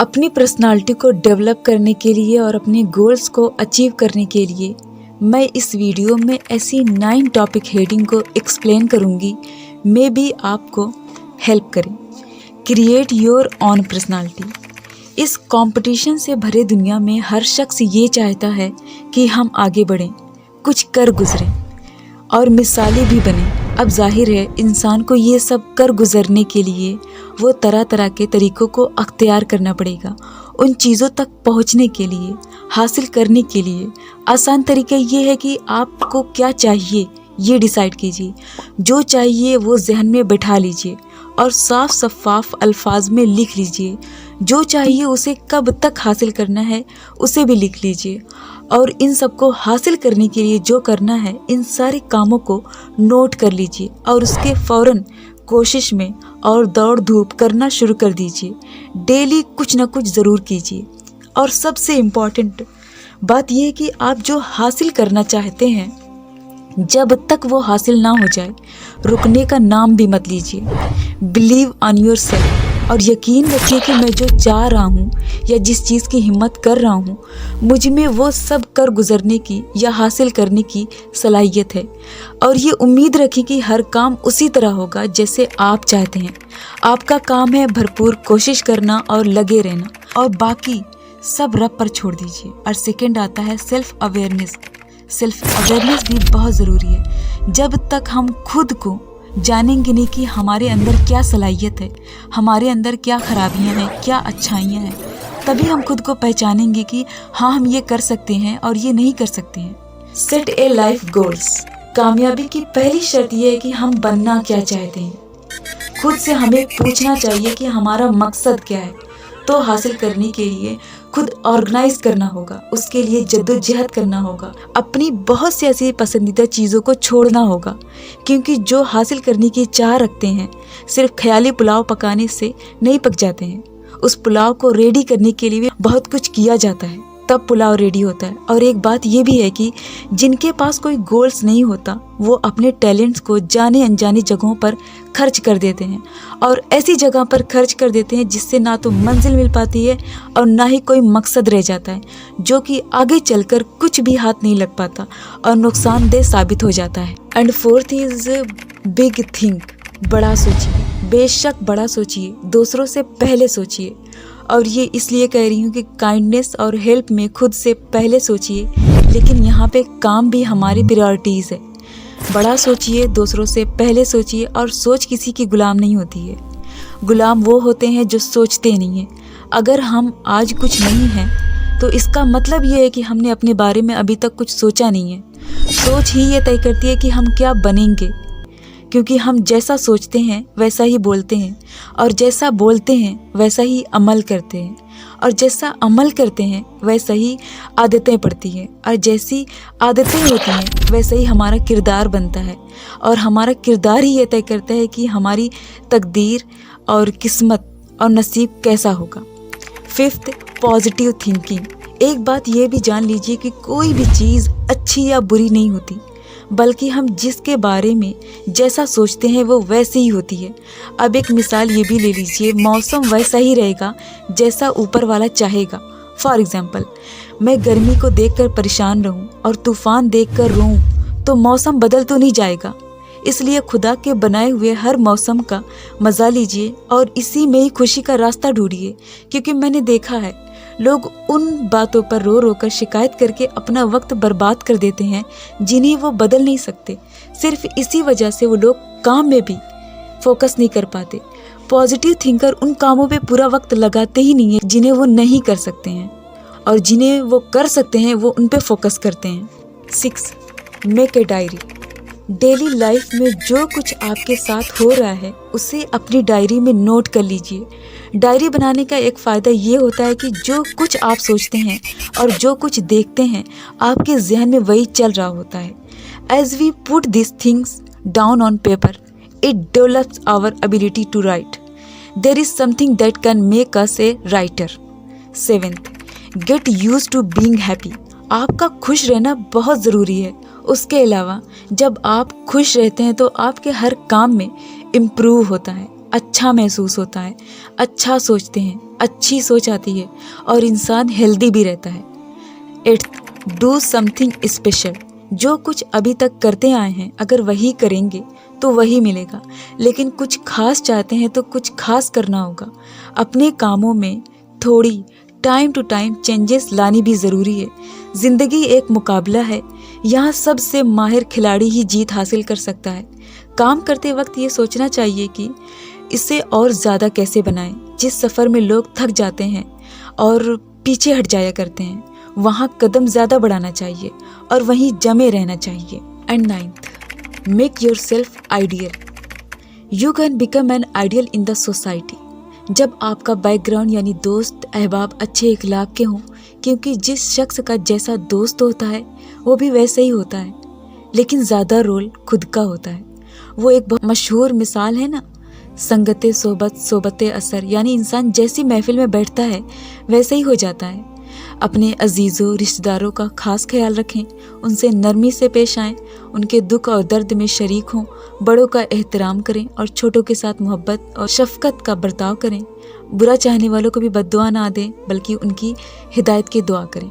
अपनी पर्सनालिटी को डेवलप करने के लिए और अपने गोल्स को अचीव करने के लिए मैं इस वीडियो में ऐसी 9 टॉपिक हेडिंग को एक्सप्लेन करूंगी, मे बी आपको हेल्प करें। Create your on personality. इस कंपटीशन से भरे दुनिया में हर शख्स ये चाहता है कि हम आगे बढ़ें, कुछ कर गुजरें और मिसाली भी बने। अब जाहिर है इंसान को ये सब कर गुजरने के लिए वो तरह तरह के तरीक़ों को अख्तियार करना पड़ेगा। उन चीज़ों तक पहुंचने के लिए, हासिल करने के लिए आसान तरीका ये है कि आपको क्या चाहिए ये डिसाइड कीजिए। जो चाहिए वो जहन में बैठा लीजिए और साफ शफाफ अल्फाज में लिख लीजिए। जो चाहिए उसे कब तक हासिल करना है उसे भी लिख लीजिए। और इन सबको हासिल करने के लिए जो करना है, इन सारे कामों को नोट कर लीजिए और उसके फ़ौरन कोशिश में और दौड़ धूप करना शुरू कर दीजिए। डेली कुछ ना कुछ ज़रूर कीजिए। और सबसे इम्पॉर्टेंट बात यह है कि आप जो हासिल करना चाहते हैं, जब तक वो हासिल ना हो जाए रुकने का नाम भी मत लीजिए। बिलीव ऑन योर सेल्फ और यकीन रखिए कि मैं जो चाह रहा हूँ या जिस चीज़ की हिम्मत कर रहा हूँ, मुझ में वो सब कर गुजरने की या हासिल करने की सलाहियत है। और ये उम्मीद रखें कि हर काम उसी तरह होगा जैसे आप चाहते हैं। आपका काम है भरपूर कोशिश करना और लगे रहना, और बाकी सब रब पर छोड़ दीजिए। और सेकंड आता है सेल्फ अवेयरनेस। सेल्फ अवेयरनेस भी बहुत ज़रूरी है। जब तक हम खुद को जानेंगे नहीं कि हमारे अंदर क्या सलाहियत है, हमारे अंदर क्या खराबियां हैं, क्या अच्छाइयां हैं, तभी हम खुद को पहचानेंगे कि हाँ हम ये कर सकते हैं और ये नहीं कर सकते हैं। सेट ए लाइफ गोल्स। कामयाबी की पहली शर्त यह है कि हम बनना क्या चाहते हैं। खुद से हमें पूछना चाहिए कि हमारा मकसद क्या है। तो हासिल करने के लिए खुद ऑर्गेनाइज करना होगा, उसके लिए जद्दोजहद करना होगा, अपनी बहुत सी ऐसी पसंदीदा चीज़ों को छोड़ना होगा। क्योंकि जो हासिल करने की चाह रखते हैं सिर्फ ख्याली पुलाव पकाने से नहीं पक जाते हैं। उस पुलाव को रेडी करने के लिए बहुत कुछ किया जाता है, तब पुलाव रेडी होता है। और एक बात ये भी है कि जिनके पास कोई गोल्स नहीं होता वो अपने टैलेंट्स को जाने अनजाने जगहों पर खर्च कर देते हैं, और ऐसी जगह पर खर्च कर देते हैं जिससे ना तो मंजिल मिल पाती है और ना ही कोई मकसद रह जाता है, जो कि आगे चलकर कुछ भी हाथ नहीं लग पाता और नुकसानदेह साबित हो जाता है। And fourth is big think. बड़ा सोचिए, बेशक बड़ा सोचिए, दूसरों से पहले सोचिए। और ये इसलिए कह रही हूँ कि काइंडनेस और हेल्प में खुद से पहले सोचिए, लेकिन यहाँ पे काम भी हमारी प्रायोरिटीज़ है। बड़ा सोचिए, दूसरों से पहले सोचिए, और सोच किसी की गुलाम नहीं होती है। गुलाम वो होते हैं जो सोचते नहीं हैं। अगर हम आज कुछ नहीं हैं तो इसका मतलब ये है कि हमने अपने बारे में अभी तक कुछ सोचा नहीं है। सोच ही ये तय करती है कि हम क्या बनेंगे, क्योंकि हम जैसा सोचते हैं वैसा ही बोलते हैं, और जैसा बोलते हैं वैसा ही अमल करते हैं, और जैसा अमल करते हैं वैसा ही आदतें पड़ती हैं, और जैसी आदतें होती हैं वैसा ही हमारा किरदार बनता है। और हमारा किरदार ही ये तय करता है कि हमारी तकदीर और किस्मत और नसीब कैसा होगा। Fifth, positive thinking. एक बात ये भी जान लीजिए कि कोई भी चीज़ अच्छी या बुरी नहीं होती, बल्कि हम जिसके बारे में जैसा सोचते हैं वो वैसे ही होती है। अब एक मिसाल ये भी ले लीजिए, मौसम वैसा ही रहेगा जैसा ऊपर वाला चाहेगा। फॉर एग्जाम्पल, मैं गर्मी को देखकर परेशान रहूं और तूफ़ान देखकर रोऊं तो मौसम बदल तो नहीं जाएगा। इसलिए खुदा के बनाए हुए हर मौसम का मज़ा लीजिए और इसी में ही खुशी का रास्ता ढूंढिए। क्योंकि मैंने देखा है लोग उन बातों पर रो रो कर शिकायत करके अपना वक्त बर्बाद कर देते हैं जिन्हें वो बदल नहीं सकते। सिर्फ इसी वजह से वो लोग काम में भी फोकस नहीं कर पाते। पॉजिटिव थिंकर उन कामों पे पूरा वक्त लगाते ही नहीं है जिन्हें वो नहीं कर सकते हैं, और जिन्हें वो कर सकते हैं वो उन पे फोकस करते हैं। 6, make a diary. Daily life में जो कुछ आपके साथ हो रहा है उसे अपनी डायरी में नोट कर लीजिए। डायरी बनाने का एक फ़ायदा ये होता है कि जो कुछ आप सोचते हैं और जो कुछ देखते हैं आपके जहन में वही चल रहा होता है। As we put this things down on paper, it develops our ability to write. There is something that can make us a writer. 7th, get used to being happy. आपका खुश रहना बहुत ज़रूरी है। उसके अलावा जब आप खुश रहते हैं तो आपके हर काम में इम्प्रूव होता है, अच्छा महसूस होता है, अच्छा सोचते हैं, अच्छी सोच आती है और इंसान हेल्दी भी रहता है। 8th, do something special. जो कुछ अभी तक करते आए हैं अगर वही करेंगे तो वही मिलेगा, लेकिन कुछ खास चाहते हैं तो कुछ खास करना होगा। अपने कामों में थोड़ी टाइम टू टाइम चेंजेस लानी भी ज़रूरी है। ज़िंदगी एक मुकाबला है, यहाँ सबसे माहिर खिलाड़ी ही जीत हासिल कर सकता है। काम करते वक्त ये सोचना चाहिए कि इसे और ज़्यादा कैसे बनाएं। जिस सफ़र में लोग थक जाते हैं और पीछे हट जाया करते हैं, वहाँ कदम ज़्यादा बढ़ाना चाहिए और वहीं जमे रहना चाहिए। And 9th, make your self ideal. You can become an ideal in the society. जब आपका बैकग्राउंड यानी दोस्त अहबाब अच्छे इखलाक के हों, क्योंकि जिस शख्स का जैसा दोस्त होता है वो भी वैसे ही होता है, लेकिन ज़्यादा रोल खुद का होता है। वो एक बहुत मशहूर मिसाल है ना, संगते सोबत सोबते असर, यानी इंसान जैसी महफिल में बैठता है वैसे ही हो जाता है। अपने अजीज़ों रिश्तेदारों का खास ख्याल रखें, उनसे नरमी से पेश आएं, उनके दुख और दर्द में शरीक हों, बड़ों का एहतराम करें और छोटों के साथ मोहब्बत और शफकत का बर्ताव करें। बुरा चाहने वालों को भी बद्दुआ ना दें, बल्कि उनकी हिदायत की दुआ करें।